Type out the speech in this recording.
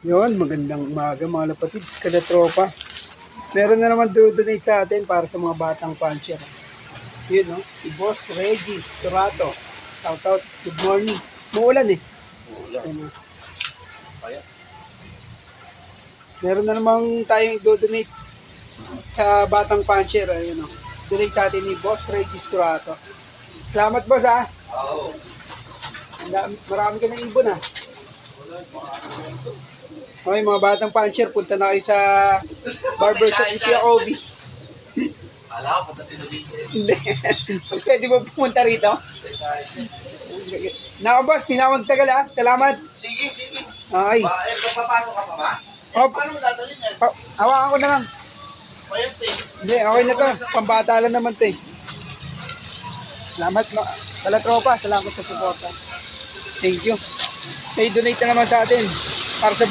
Yun, magandang umaga mga lapatids, kada tropa. Meron na naman do-donate sa atin para sa mga batang puncher. Yun, no? Si Boss Regis Turato. Shout out, good morning. Muulan eh. Yun, no? Meron na namang tayong do-donate sa batang puncher. Ayun, no? Donate sa atin ni Boss Regis Turato. Salamat, boss, ha? Oo. Marami ka ng ibon, ha? Okay, mga batang puncher, punta na kayo sa barbershop ni Kuya Obi. Alam ko, punta sila dito. Hindi. Pwede ba pumunta rito? Nako boss, di na ako magtagal, ha. Salamat. Sige, sige. Okay. Papano ka pa ba? Oh, Paano mo dadalhin yan? hawakan ko na lang. Payat eh. Hindi, okay na to. Pambata lang naman to eh. Salamat, pala tropa. Salamat sa suporta. Thank you. May donate na naman sa atin para sa